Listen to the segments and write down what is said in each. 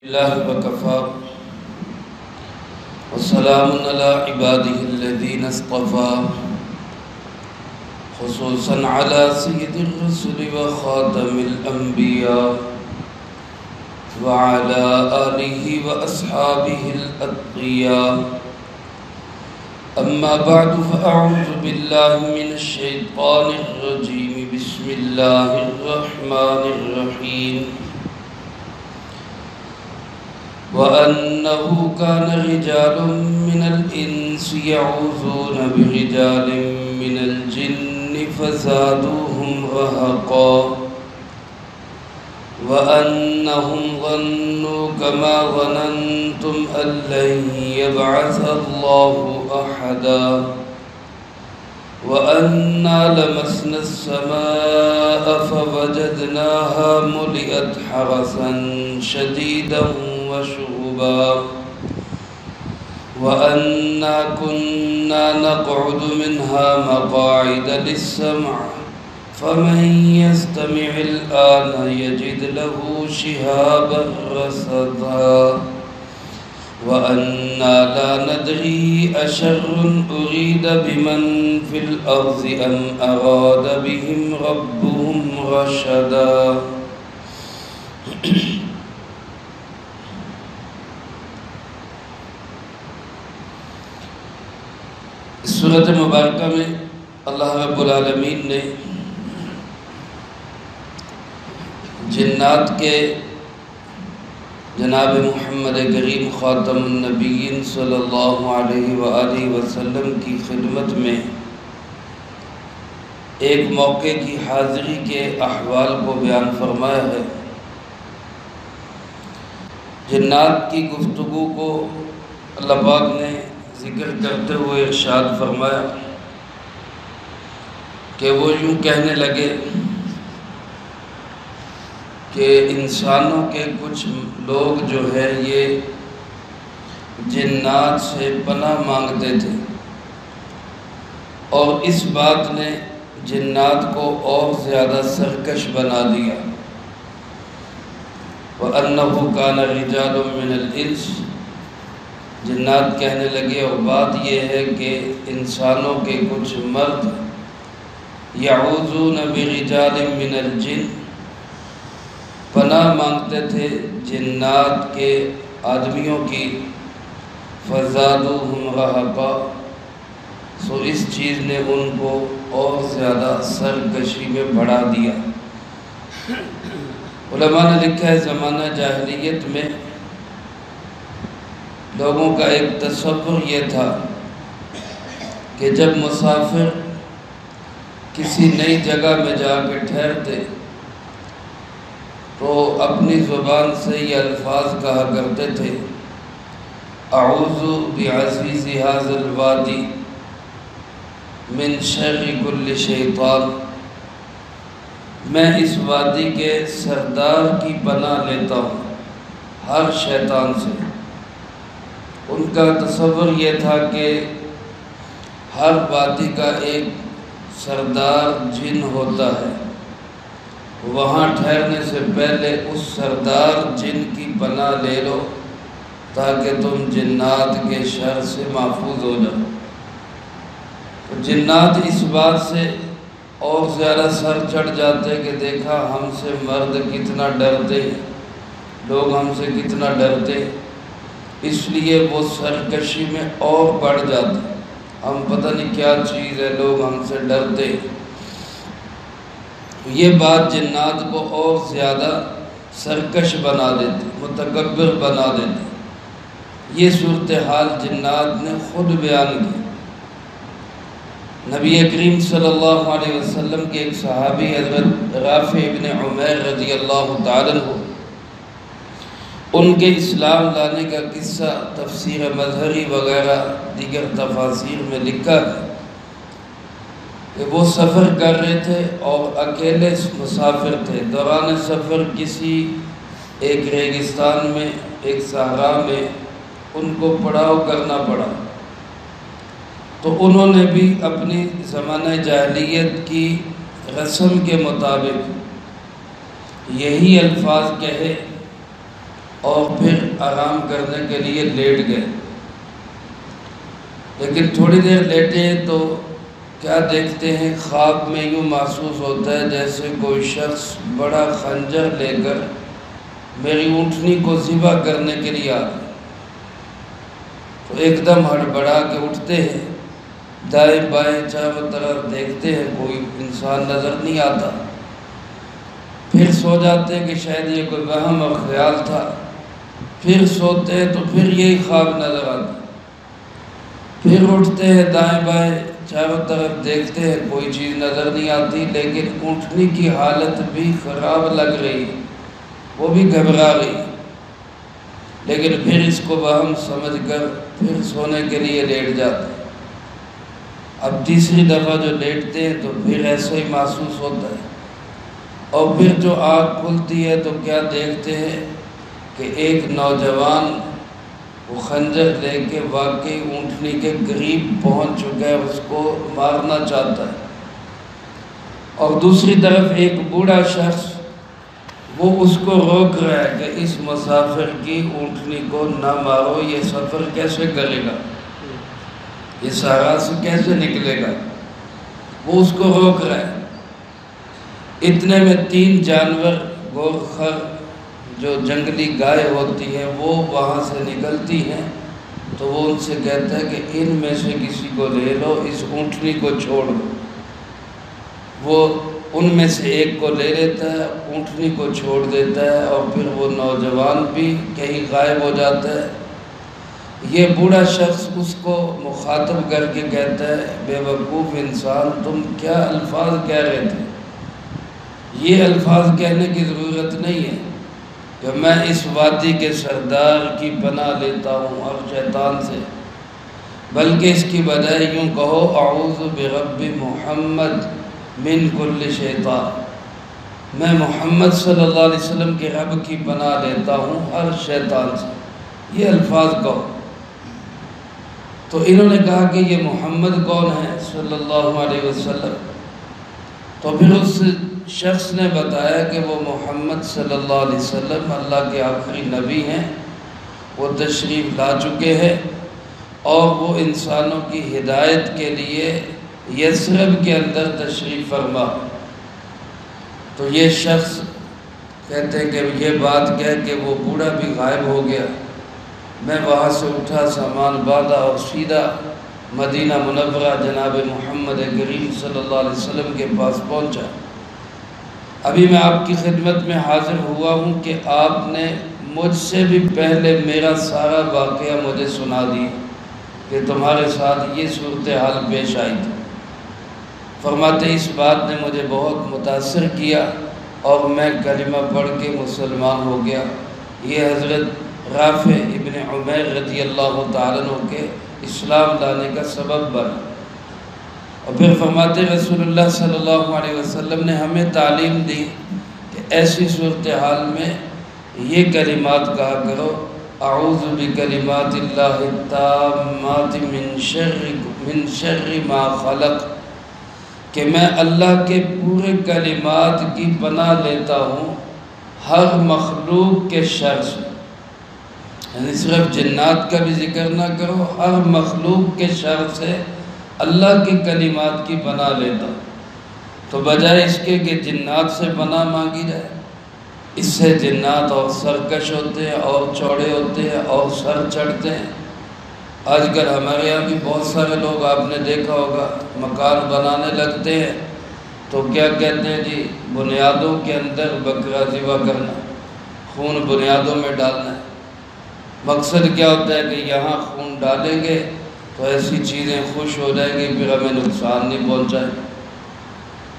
الله وكفى وسلام على عباده الذين اصطفى خصوصا على سيد الرسل وخاتم الأنبياء وعلى آله وأصحابه الأتقياء أما بعد فأعوذ بالله من الشيطان الرجيم بسم الله الرحمن الرحيم وأنه كان رجال من الإنس يعوذون برجال من الجن فزادوهم رهقا وأنهم ظنوا كما ظننتم أن لن يبعث الله أحدا وأنا لمسنا السماء فوجدناها ملئت حرسا شديدا وشهبا وأنا كنا نقعد منها مقاعد للسمع فمن يستمع الآن يجد له شهابا رصدا وأنا لا ندري أشر أريد بمن في الأرض أم أراد بهم ربهم رشدا اس سورۃ مبارکہ میں اللہ رب العالمین نے جنات کے جناب محمد کریم خاتم النبیین صلی اللہ علیہ وآلہ وسلم کی خدمت میں ایک موقع کی حاضری کے احوال کو بیان فرمایا ہے۔ جنات کی گفتگو کو اللہ پاک نے ذکر کرتے ہوئے ارشاد فرمایا کہ وہ یوں کہنے لگے کہ انسانوں کے کچھ لوگ جو ہے یہ جنات سے پناہ مانگتے تھے، اور اس بات نے جنات کو اور زیادہ سرکش بنا دیا۔ وَأَنَّهُ كَانَ رِجَالٌ مِّنَ الْإِنسِ، جنات کہنے لگے اور بات یہ ہے کہ انسانوں کے کچھ مرد یعوذون برجال من الجن، پناہ مانگتے تھے جنات کے آدمیوں کی، فزادوہم رہقا، سو اس چیز نے ان کو اور زیادہ سرکشی میں بڑھا دیا۔ علماء نے لکھا ہے زمانہ جاہلیت میں لوگوں کا ایک تصور یہ تھا کہ جب مسافر کسی نئی جگہ میں جا کے ٹھہرتے تو اپنی زبان سے یہ الفاظ کہا کرتے تھے، اعوذ بعزیز ھذا الوادی من شر کل شیطان، میں اس وادی کے سردار کی پناہ لیتا ہوں ہر شیطان سے۔ ان کا تصور یہ تھا کہ ہر وادی کا ایک سردار جن ہوتا ہے، وہاں ٹھہرنے سے پہلے اس سردار جن کی پناہ لے لو تاکہ تم جنات کے شر سے محفوظ ہو جاؤ۔ تو جنات اس بات سے اور زیادہ سر چڑھ جاتے کہ دیکھا ہم سے مرد کتنا ڈرتے ہیں، لوگ ہم سے کتنا ڈرتے، اس لیے وہ سرکشی میں اور بڑھ جاتے، ہم پتہ نہیں کیا چیز ہے، لوگ ہم سے ڈرتے۔ یہ بات جنات کو اور زیادہ سرکش بنا دیتی، متکبر بنا دیتی۔ یہ صورتحال جنات نے خود بیان کی۔ نبی کریم صلی اللہ علیہ وسلم کے ایک صحابی حضرت رافع ابن عمیر رضی اللہ تعالیٰ عنہ، ان کے اسلام لانے کا قصہ تفسیر مظہری وغیرہ دیگر تفاسیر میں لکھا ہے کہ وہ سفر کر رہے تھے اور اکیلے مسافر تھے۔ دوران سفر کسی ایک ریگستان میں، ایک صحرا میں ان کو پڑاؤ کرنا پڑا، تو انہوں نے بھی اپنی زمانہ جاہلیت کی رسم کے مطابق یہی الفاظ کہے اور پھر آرام کرنے کے لیے لیٹ گئے، لیکن تھوڑی دیر لیٹے تو کیا دیکھتے ہیں، خواب میں یوں محسوس ہوتا ہے جیسے کوئی شخص بڑا خنجر لے کر میری اونٹنی کو ذبح کرنے کے لیے آ گیا۔ تو ایک دم ہڑبڑا کے اٹھتے ہیں، دائیں بائیں چاروں طرف دیکھتے ہیں، کوئی انسان نظر نہیں آتا، پھر سو جاتے ہیں کہ شاید یہ کوئی وہم اور خیال تھا، پھر سوتے ہیں تو پھر یہی خواب نظر آتا، پھر اٹھتے ہیں، دائیں بائیں چاروں طرف دیکھتے ہیں، کوئی چیز نظر نہیں آتی، لیکن اونٹنی کی حالت بھی خراب لگ رہی، وہ بھی گھبرا رہی، لیکن پھر اس کو وہم سمجھ کر پھر سونے کے لیے لیٹ جاتے ہیں۔ اب تیسری دفعہ جو لیٹتے ہیں تو پھر ایسا ہی محسوس ہوتا ہے، اور پھر جو آنکھ کھلتی ہے تو کیا دیکھتے ہیں کہ ایک نوجوان وہ خنجر لے کے واقعی اونٹنی کے قریب پہنچ چکا ہے، اس کو مارنا چاہتا ہے، اور دوسری طرف ایک بوڑھا شخص وہ اس کو روک رہا ہے کہ اس مسافر کی اونٹنی کو نہ مارو، یہ سفر کیسے کرے گا، یہ صحرا سے کیسے نکلے گا، وہ اس کو روک رہا ہے۔ اتنے میں 3 جانور گورخر جو جنگلی گائے ہوتی ہے وہ وہاں سے نکلتی ہیں، تو وہ ان سے کہتا ہے کہ ان میں سے کسی کو لے لو، اس اونٹنی کو چھوڑ دو۔ وہ ان میں سے ایک کو لے لیتا ہے، اونٹنی کو چھوڑ دیتا ہے، اور پھر وہ نوجوان بھی کہیں غائب ہو جاتا ہے۔ یہ بوڑھا شخص اس کو مخاطب کر کے کہتا ہے، بے وقوف انسان، تم کیا الفاظ کہہ رہے تھے؟ یہ الفاظ کہنے کی ضرورت نہیں ہے کہ میں اس وادی کے سردار کی پناہ لیتا ہوں اور شیطان سے، بلکہ اس کی بجائے یوں کہو، اعوذ برب محمد من کل شیطان، میں محمد صلی اللہ علیہ وسلم کے رب کی پناہ لیتا ہوں ہر شیطان سے، یہ الفاظ کہو۔ تو انہوں نے کہا کہ یہ محمد کون ہے صلی اللہ علیہ وسلم؟ تو پھر اس شخص نے بتایا کہ وہ محمد صلی اللہ علیہ وسلم اللہ کے آخری نبی ہیں، وہ تشریف لا چکے ہیں، اور وہ انسانوں کی ہدایت کے لیے یثرب کے اندر تشریف فرما۔ تو یہ شخص کہتے ہیں کہ یہ بات کہہ کہ وہ بوڑھا بھی غائب ہو گیا، میں وہاں سے اٹھا، سامان باندھا اور سیدھا مدینہ منورہ جناب محمد کریم صلی اللہ علیہ وسلم کے پاس پہنچا۔ ابھی میں آپ کی خدمت میں حاضر ہوا ہوں کہ آپ نے مجھ سے بھی پہلے میرا سارا واقعہ مجھے سنا دیا کہ تمہارے ساتھ یہ صورتحال پیش آئی تھی۔ فرماتے اس بات نے مجھے بہت متاثر کیا اور میں کلمہ پڑھ کے مسلمان ہو گیا۔ یہ حضرت رافع ابن عمیر رضی اللہ تعالیٰ عنہ کے اسلام لانے کا سبب بنا۔ اور پھر فرماتے رسول اللہ صلی اللہ علیہ وسلم نے ہمیں تعلیم دی کہ ایسی صورتحال میں یہ کلمات کہا کرو، اعوذ بکلمات اللہ التامات من شر ما خلق، کہ میں اللہ کے پورے کلمات کی پناہ لیتا ہوں ہر مخلوق کے شر سے، یعنی صرف جنات کا بھی ذکر نہ کرو، ہر مخلوق کے شر سے اللہ کی کلمات کی پناہ لیتا ہوں۔ تو بجائے اس کے کہ جنات سے پناہ مانگی جائے، اس سے جنات اور سرکش ہوتے ہیں اور چوڑے ہوتے ہیں اور سر چڑھتے ہیں۔ آج کل ہمارے یہاں بھی بہت سارے لوگ آپ نے دیکھا ہوگا مکان بنانے لگتے ہیں تو کیا کہتے ہیں جی بنیادوں کے اندر بکرا ذبح کرنا، خون بنیادوں میں ڈالنا ہے۔ مقصد کیا ہوتا ہے کہ یہاں خون ڈالیں گے تو ایسی چیزیں خوش ہو جائیں گی، پھر ہمیں نقصان نہیں پہنچائیں۔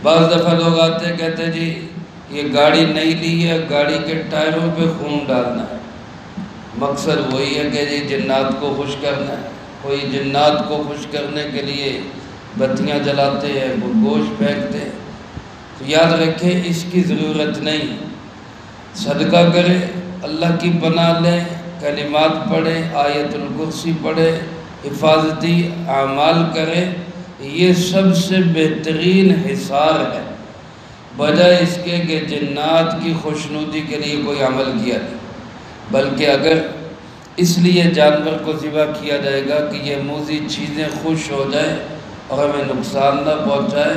بعض دفعہ لوگ آتے ہیں کہتے ہیں جی یہ گاڑی نہیں لی ہے، گاڑی کے ٹائروں پہ خون ڈالنا ہے۔ مقصد وہی ہے کہ جی جنات کو خوش کرنا ہے۔ کوئی جنات کو خوش کرنے کے لیے بتیاں جلاتے ہیں، وہ گوشت پھینکتے ہیں۔ تو یاد رکھیں اس کی ضرورت نہیں، صدقہ کریں، اللہ کی پناہ لیں، کلمات پڑھیں، آیت الکرسی پڑھیں، حفاظتی اعمال کریں، یہ سب سے بہترین حصار ہے، بجائے اس کے کہ جنات کی خوشنودی کے لیے کوئی عمل کیا جائے۔ بلکہ اگر اس لیے جانور کو ذبح کیا جائے گا کہ یہ موذی چیزیں خوش ہو جائیں اور ہمیں نقصان نہ پہنچائے،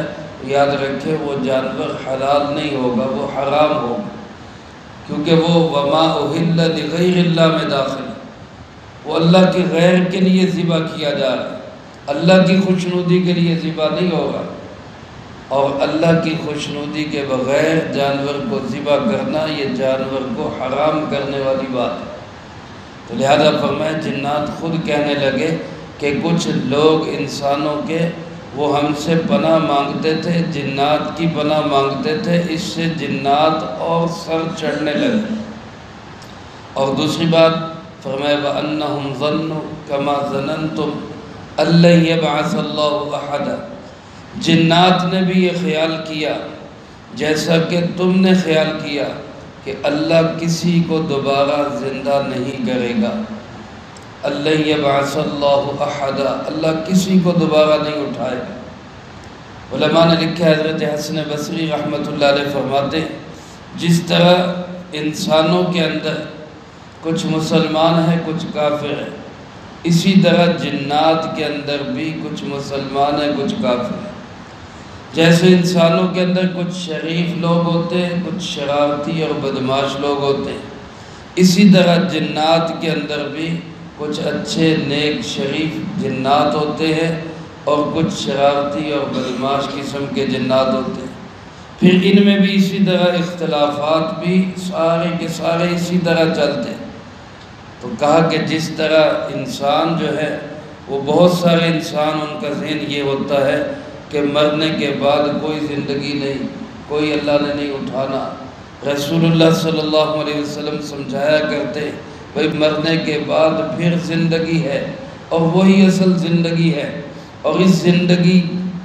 یاد رکھے وہ جانور حلال نہیں ہوگا، وہ حرام ہوگا، کیونکہ وہ وما اہل لغیر اللہ میں داخل ہے، وہ اللہ کے غیر کے لیے ذبح کیا جا رہا ہے، اللہ کی خوشنودی کے لیے ذبح نہیں ہوگا، اور اللہ کی خوشنودی کے بغیر جانور کو ذبح کرنا یہ جانور کو حرام کرنے والی بات ہے۔ تو لہذا فرمایا جنات خود کہنے لگے کہ کچھ لوگ انسانوں کے وہ ہم سے پناہ مانگتے تھے، جنات کی پناہ مانگتے تھے، اس سے جنات اور سر چڑھنے لگے۔ اور دوسری بات فرمایا وَأَنَّهُمْ ظَنُّوا كَمَا ظَنَنْتُمْ أَن لَّن يَبْعَثَ اللَّهُ أَحَدًا، جنات نے بھی یہ خیال کیا جیسا کہ تم نے خیال کیا کہ اللہ کسی کو دوبارہ زندہ نہیں کرے گا۔ اللہ یبعث اللہ احدا، اللہ کسی کو دوبارہ نہیں اٹھائے گا۔ علماء نے لکھا، حضرت حسن بصری رحمۃ اللہ علیہ فرماتے ہیں جس طرح انسانوں کے اندر کچھ مسلمان ہیں کچھ کافر ہیں، اسی طرح جنات کے اندر بھی کچھ مسلمان ہیں کچھ کافر ہیں۔ جیسے انسانوں کے اندر کچھ شریف لوگ ہوتے ہیں، کچھ شرارتی اور بدماش لوگ ہوتے ہیں، اسی طرح جنات کے اندر بھی کچھ اچھے نیک شریف جنات ہوتے ہیں اور کچھ شرارتی اور بدماش قسم کے جنات ہوتے ہیں۔ پھر ان میں بھی اسی طرح اختلافات بھی سارے کے سارے اسی طرح چلتے ہیں۔ تو کہا کہ جس طرح انسان جو ہے وہ بہت سارے انسان ان کا ذہن یہ ہوتا ہے کہ مرنے کے بعد کوئی زندگی نہیں، کوئی اللہ نے نہیں اٹھانا۔ رسول اللہ صلی اللہ علیہ وسلم سمجھایا کرتے بھئی مرنے کے بعد پھر زندگی ہے اور وہی اصل زندگی ہے، اور اس زندگی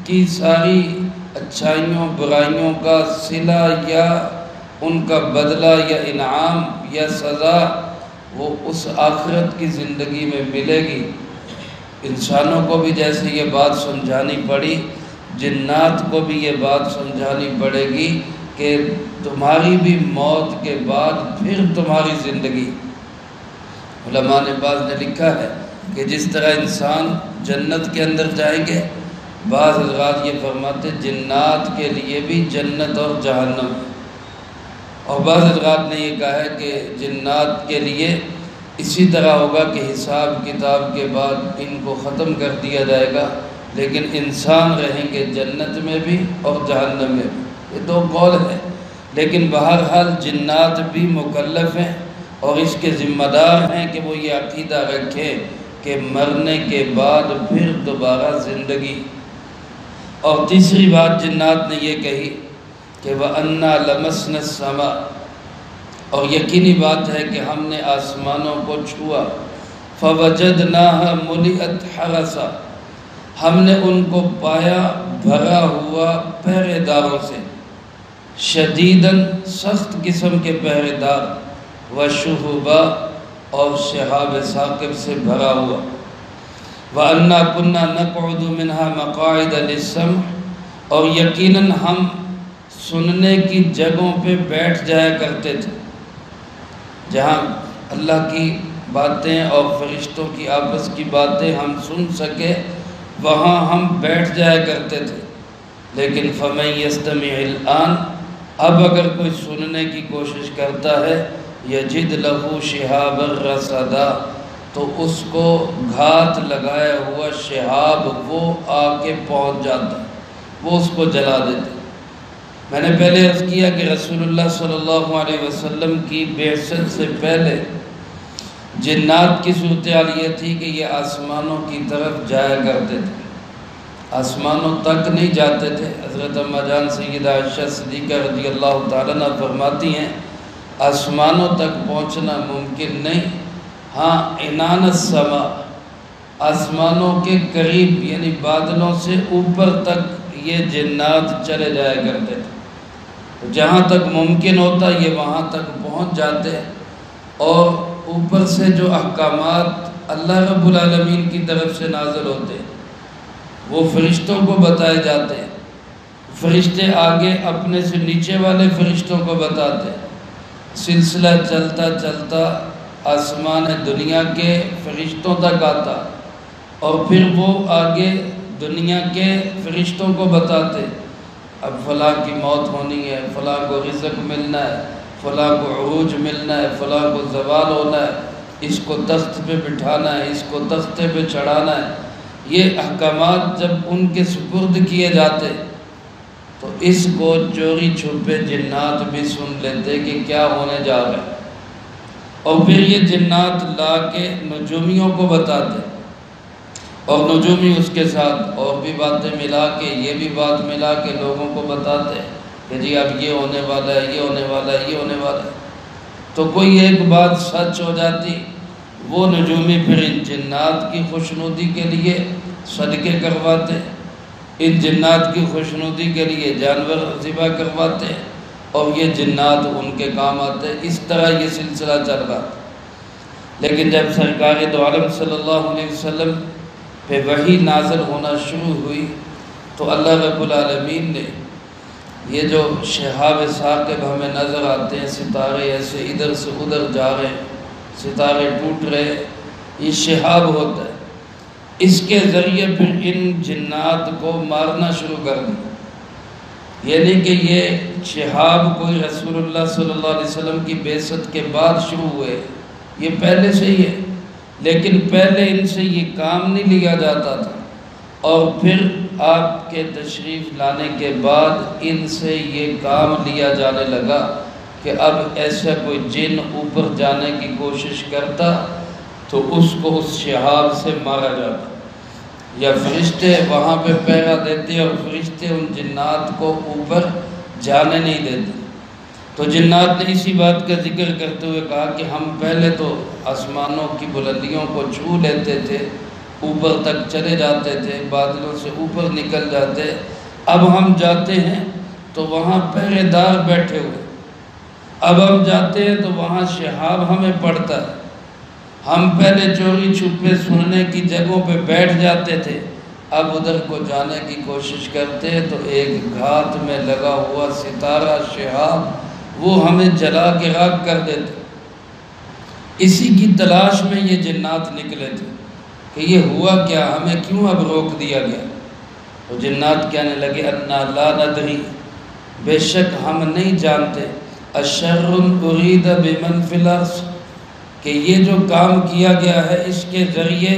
کی ساری اچھائیوں برائیوں کا صلہ یا ان کا بدلہ یا انعام یا سزا وہ اس آخرت کی زندگی میں ملے گی۔ انسانوں کو بھی جیسے یہ بات سمجھانی پڑی، جنات کو بھی یہ بات سمجھانی پڑے گی کہ تمہاری بھی موت کے بعد پھر تمہاری زندگی۔ علماء نے بعض نے لکھا ہے کہ جس طرح انسان جنت کے اندر جائیں گے، بعض حضرات یہ فرماتے جنات کے لیے بھی جنت اور جہنم ہے، اور بعض حضرات نے یہ کہا ہے کہ جنات کے لیے اسی طرح ہوگا کہ حساب کتاب کے بعد ان کو ختم کر دیا جائے گا، لیکن انسان رہیں گے جنت میں بھی اور جہنم میں بھی۔ یہ دو قول ہیں، لیکن بہرحال جنات بھی مکلف ہیں اور اس کے ذمہ دار ہیں کہ وہ یہ عقیدہ رکھیں کہ مرنے کے بعد پھر دوبارہ زندگی۔ اور تیسری بات جنات نے یہ کہی کہ وَأَنَّا لَمَسْنَا السَّمَاءَ، اور یقینی بات ہے کہ ہم نے آسمانوں کو چھوا، فَوَجَدْنَاهَا مُلِئَتْ حَرَسًا، ہم نے ان کو پایا بھرا ہوا پہرے داروں سے، شدیداً سخت قسم کے پہرے دار، وَشُهُبًا اور شہاب ثاقب سے بھرا ہوا، وَأَنَّا كُنَّا نَقْعُدُ مِنْهَا مَقَاعِدَ لِلسَّمْعِ، اور یقیناً ہم سننے کی جگہوں پہ بیٹھ جایا کرتے تھے، جہاں اللہ کی باتیں اور فرشتوں کی آپس کی باتیں ہم سن سکے وہاں ہم بیٹھ جایا کرتے تھے۔ لیکن فَمَن يَسْتَمِعِ الْآنَ، اب اگر کوئی سننے کی کوشش کرتا ہے، يَجِدْ لَهُ شِهَابًا رَصَدًا، تو اس کو گھات لگایا ہوا شہاب وہ آ کے پہنچ جاتا ہے، وہ اس کو جلا دیتے۔ میں نے پہلے عرض کیا کہ رسول اللہ صلی اللہ علیہ وسلم کی بعثت سے پہلے جنات کی صورتحال یہ تھی کہ یہ آسمانوں کی طرف جایا کرتے تھے، آسمانوں تک نہیں جاتے تھے۔ حضرت اماں جان سیدہ عائشہ صدیقہ رضی اللہ تعالیٰ عنہ فرماتی ہیں آسمانوں تک پہنچنا ممکن نہیں، ہاں عنان السماء، آسمانوں کے قریب یعنی بادلوں سے اوپر تک یہ جنات چلے جایا کرتے تھے، جہاں تک ممکن ہوتا یہ وہاں تک پہنچ جاتے، اور اوپر سے جو احکامات اللہ رب العالمین کی طرف سے نازل ہوتے وہ فرشتوں کو بتائے جاتے ہیں، فرشتے آگے اپنے سے نیچے والے فرشتوں کو بتاتے، سلسلہ چلتا چلتا آسمان دنیا کے فرشتوں تک آتا اور پھر وہ آگے دنیا کے فرشتوں کو بتاتے اب فلاں کی موت ہونی ہے، فلاں کو رزق ملنا ہے، فلاں کو عروج ملنا ہے، فلاں کو زوال ہونا ہے، اس کو تخت پہ بٹھانا ہے، اس کو تختے پہ چڑھانا ہے۔ یہ احکامات جب ان کے سپرد کیے جاتے تو اس کو چوری چھپے جنات بھی سن لیتے کہ کیا ہونے جا رہا ہے، اور پھر یہ جنات لا کے نجومیوں کو بتاتے اور نجومی اس کے ساتھ اور بھی باتیں ملا کے، یہ بھی بات ملا کے لوگوں کو بتاتے کہ جی اب یہ ہونے والا ہے، یہ ہونے والا ہے، یہ ہونے والا ہے۔ تو کوئی ایک بات سچ ہو جاتی، وہ نجومی پھر ان جنات کی خوشنودی کے لیے صدقے کرواتے، ان جنات کی خوشنودی کے لیے جانور ذبح کرواتے اور یہ جنات ان کے کام آتے۔ اس طرح یہ سلسلہ چل رہا تھا۔ لیکن جب سرکار دو عالم صلی اللہ علیہ وسلم پہ وحی نازل ہونا شروع ہوئی تو اللہ رب العالمین نے یہ جو شہاب ثاقب ہمیں نظر آتے ہیں، ستارے ایسے ادھر سے ادھر جا رہے ہیں، ستارے ٹوٹ رہے، یہ شہاب ہوتا ہے، اس کے ذریعے پھر ان جنات کو مارنا شروع کر دیا۔ یعنی کہ یہ شہاب کوئی رسول اللہ صلی اللہ علیہ وسلم کی بعثت کے بعد شروع ہوئے، یہ پہلے سے ہی ہے، لیکن پہلے ان سے یہ کام نہیں لیا جاتا تھا، اور پھر آپ کے تشریف لانے کے بعد ان سے یہ کام لیا جانے لگا کہ اب ایسا کوئی جن اوپر جانے کی کوشش کرتا تو اس کو اس شہاب سے مارا جاتا، یا فرشتے وہاں پہ پہرا دیتے اور فرشتے ان جنات کو اوپر جانے نہیں دیتے۔ تو جنات نے اسی بات کا ذکر کرتے ہوئے کہا کہ ہم پہلے تو آسمانوں کی بلندیوں کو چھو لیتے تھے، اوپر تک چلے جاتے تھے، بادلوں سے اوپر نکل جاتے، اب ہم جاتے ہیں تو وہاں پہرے دار بیٹھے ہوئے، اب ہم جاتے ہیں تو وہاں شہاب ہمیں پڑتا ہے، ہم پہلے چوری چھپے سننے کی جگہوں پہ بیٹھ جاتے تھے، اب ادھر کو جانے کی کوشش کرتے تو ایک گھات میں لگا ہوا ستارہ شہاب وہ ہمیں جلا کے راکھ کر دیتے۔ اسی کی تلاش میں یہ جنات نکلے تھے کہ یہ ہوا کیا، ہمیں کیوں اب روک دیا گیا؟ تو جنات کہنے لگے انا لا ندری، بے شک ہم نہیں جانتے، اشر ارید بمن فی الارض، کہ یہ جو کام کیا گیا ہے اس کے ذریعے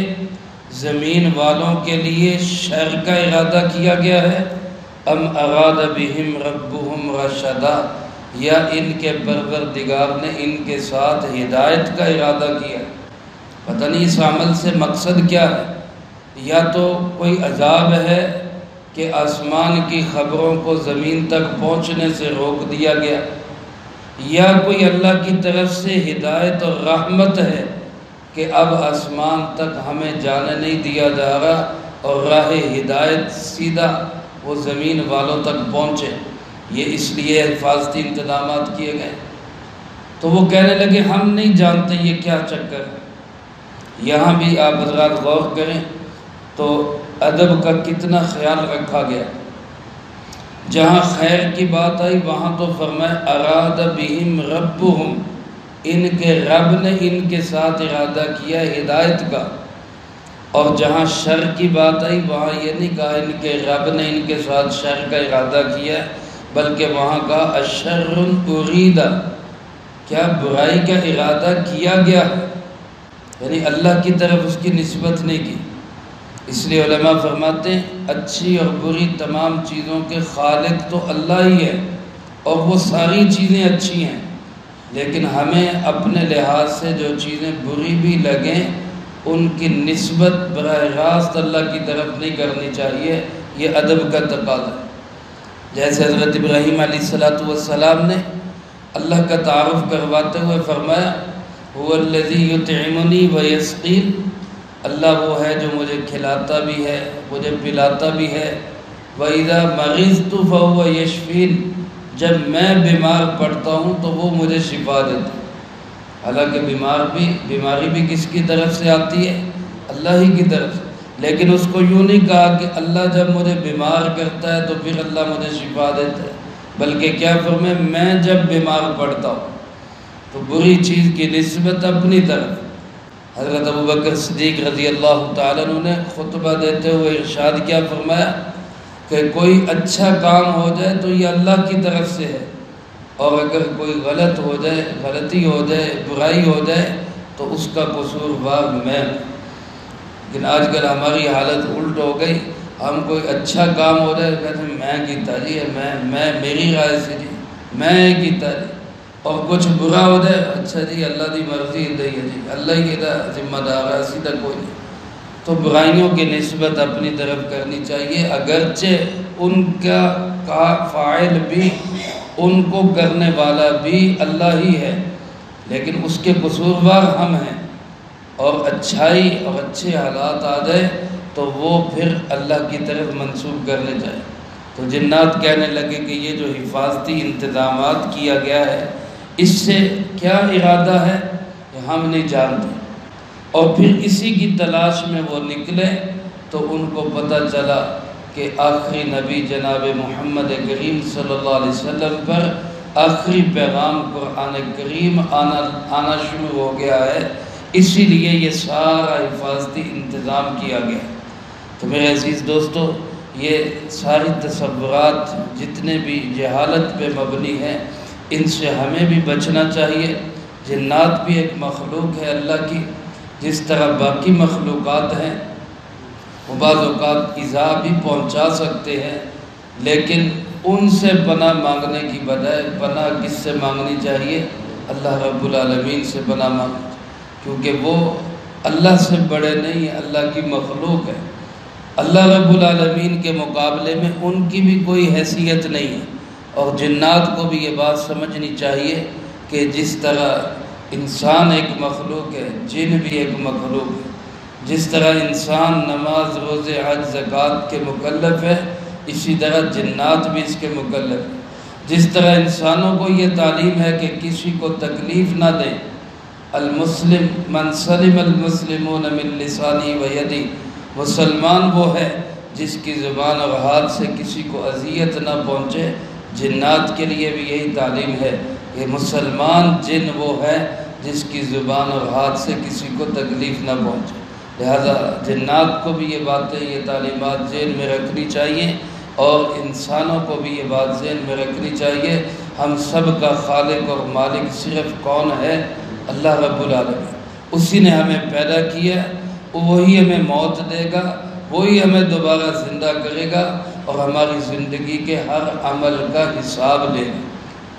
زمین والوں کے لیے شر کا ارادہ کیا گیا ہے، ام اراد بہم ربہم رشدا، یا ان کے پروردگار نے ان کے ساتھ ہدایت کا ارادہ کیا ہے۔ پتہ نہیں اس عمل سے مقصد کیا ہے، یا تو کوئی عذاب ہے کہ آسمان کی خبروں کو زمین تک پہنچنے سے روک دیا گیا، یا کوئی اللہ کی طرف سے ہدایت اور رحمت ہے کہ اب آسمان تک ہمیں جانے نہیں دیا جا رہا اور راہ ہدایت سیدھا وہ زمین والوں تک پہنچے، یہ اس لیے حفاظتی انتظامات کیے گئے۔ تو وہ کہنے لگے ہم نہیں جانتے یہ کیا چکر ہے۔ یہاں بھی آپ حضرات غور کریں تو ادب کا کتنا خیال رکھا گیا، جہاں خیر کی بات آئی وہاں تو فرمائے اراد بہم ربہم، ان کے رب نے ان کے ساتھ ارادہ کیا ہدایت کا، اور جہاں شر کی بات آئی وہاں یہ نہیں کہا ان کے رب نے ان کے ساتھ شر کا ارادہ کیا، بلکہ وہاں کہا اشر ارید، کیا برائی کا ارادہ کیا گیا، یعنی اللہ کی طرف اس کی نسبت نہیں کی۔ اس لیے علماء فرماتے ہیں اچھی اور بری تمام چیزوں کے خالق تو اللہ ہی ہے، اور وہ ساری چیزیں اچھی ہیں، لیکن ہمیں اپنے لحاظ سے جو چیزیں بری بھی لگیں ان کی نسبت براہ راست اللہ کی طرف نہیں کرنی چاہیے، یہ ادب کا تقاضا ہے۔ جیسے حضرت ابراہیم علیہ السلام نے اللہ کا تعارف کرواتے ہوئے فرمایا هو الذی یطعمنی ویسقین، اللہ وہ ہے جو مجھے کھلاتا بھی ہے مجھے پلاتا بھی ہے، وَإِذَا مَرِضْتُ فَهُوَ يَشْفِينِ، جب میں بیمار پڑتا ہوں تو وہ مجھے شفا دیتا ہے۔ حالانکہ بیماری بھی کس کی طرف سے آتی ہے؟ اللہ ہی کی طرف سے، لیکن اس کو یوں نہیں کہا کہ اللہ جب مجھے بیمار کرتا ہے تو پھر اللہ مجھے شفا دیتا ہے، بلکہ کیا فرمائے میں جب بیمار پڑتا ہوں تو بری چیز کی نسبت اپنی طرف۔ حضرت ابوبکر صدیق رضی اللہ تعالیٰ عنہ نے خطبہ دیتے ہوئے ارشاد کیا فرمایا کہ کوئی اچھا کام ہو جائے تو یہ اللہ کی طرف سے ہے، اور اگر کوئی غلط ہو جائے، غلطی ہو جائے، برائی ہو جائے تو اس کا قصوروار میں ہوں۔ لیکن آج کل ہماری حالت الٹ ہو گئی، ہم کوئی اچھا کام ہو جائے کہتے ہیں میں کیتا جی، میں میری رائے سے جی میں کیتا جی، اور کچھ برا ہو جائے اچھا جی اللہ دی مرضی ہے جی، اللہ ہی کا ذمہ دار ہے، سیدھا کوئی نہیں۔ تو برائیوں کی نسبت اپنی طرف کرنی چاہیے، اگرچہ ان کا فاعل بھی، ان کو کرنے والا بھی اللہ ہی ہے، لیکن اس کے قصوروار ہم ہیں، اور اچھائی اور اچھے حالات آ جائے تو وہ پھر اللہ کی طرف منسوب کرنے چاہیے۔ تو جنات کہنے لگے کہ یہ جو حفاظتی انتظامات کیا گیا ہے اس سے کیا ارادہ ہے کہ ہم نہیں جانتے، اور پھر اسی کی تلاش میں وہ نکلے تو ان کو پتہ چلا کہ آخری نبی جناب محمد کریم صلی اللہ علیہ وسلم پر آخری پیغام قرآن کریم آنا شروع ہو گیا ہے، اسی لیے یہ سارا حفاظتی انتظام کیا گیا۔ تو میرے عزیز دوستو، یہ ساری تصورات جتنے بھی جہالت پہ مبنی ہیں ان سے ہمیں بھی بچنا چاہیے۔ جنات بھی ایک مخلوق ہے اللہ کی، جس طرح باقی مخلوقات ہیں، وہ بعض اوقات ایذا بھی پہنچا سکتے ہیں، لیکن ان سے پناہ مانگنے کی بجائے پناہ کس سے مانگنی چاہیے؟ اللہ رب العالمین سے پناہ مانگنی، کیونکہ وہ اللہ سے بڑے نہیں ہیں، اللہ کی مخلوق ہے۔ اللہ رب العالمین کے مقابلے میں ان کی بھی کوئی حیثیت نہیں ہے۔ اور جنات کو بھی یہ بات سمجھنی چاہیے کہ جس طرح انسان ایک مخلوق ہے، جن بھی ایک مخلوق ہے، جس طرح انسان نماز، روزے، حج، زکوٰۃ کے مکلف ہے، اسی طرح جنات بھی اس کے مکلف ہیں۔ جس طرح انسانوں کو یہ تعلیم ہے کہ کسی کو تکلیف نہ دیں، المسلم من سلم المسلمون من لسانی و یدی، مسلمان وہ ہے جس کی زبان اور ہاتھ سے کسی کو اذیت نہ پہنچے۔ جنات کے لیے بھی یہی تعلیم ہے کہ مسلمان جن وہ ہے جس کی زبان اور ہاتھ سے کسی کو تکلیف نہ پہنچے۔ لہذا جنات کو بھی یہ باتیں، یہ تعلیمات ذہن میں رکھنی چاہیے، اور انسانوں کو بھی یہ بات ذہن میں رکھنی چاہیے، ہم سب کا خالق اور مالک صرف کون ہے؟ اللہ رب العالمین۔ اسی نے ہمیں پیدا کیا، وہی ہمیں موت دے گا، وہی ہمیں دوبارہ زندہ کرے گا، اور ہماری زندگی کے ہر عمل کا حساب لے گا۔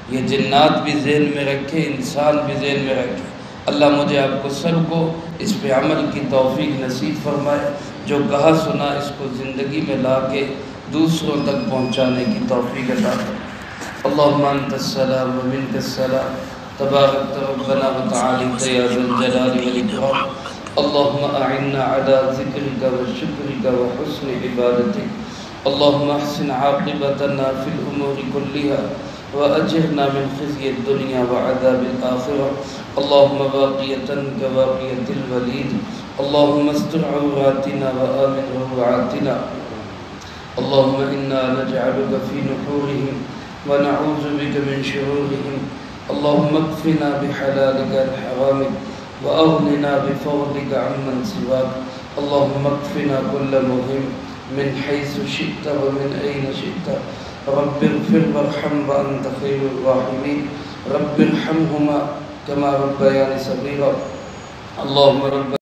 یہ جنات بھی ذہن میں رکھے، انسان بھی ذہن میں رکھے۔ اللہ مجھے آپ کو سب کو اس پہ عمل کی توفیق نصیب فرمائے، جو کہا سنا اس کو زندگی میں لا کے دوسروں تک پہنچانے کی توفیق عطا فرمائے۔ اللہم انت السلام و منک السلام، تبارک ربنا و تعالی یا ذا الجلال والاکرام۔ اللہم اعنا علی ذکرک و شکرک و حسن عبادتک۔ اللہم احسن عاقبتنا فی الامور کلها واجرنا من خزی الدنیا وعذاب الآخرہ۔ اللہم باقیتا کباقیت الولید، اللہم استر عوراتنا وآمن روعاتنا۔ اللہم انا نجعلک فی نحورہم ونعوذ بک من شرورہم۔ اللہم اکفنا بحلالک عن حرامک واغننا بفضلک عمن سواک۔ اللہم اکفنا کل مہم من حیث شئت ومن این شئت۔ رب اغفر وارحم وانت خیر الراحمین۔ رب ارحمہما کما ربیانی صغیرا۔ اللہم رب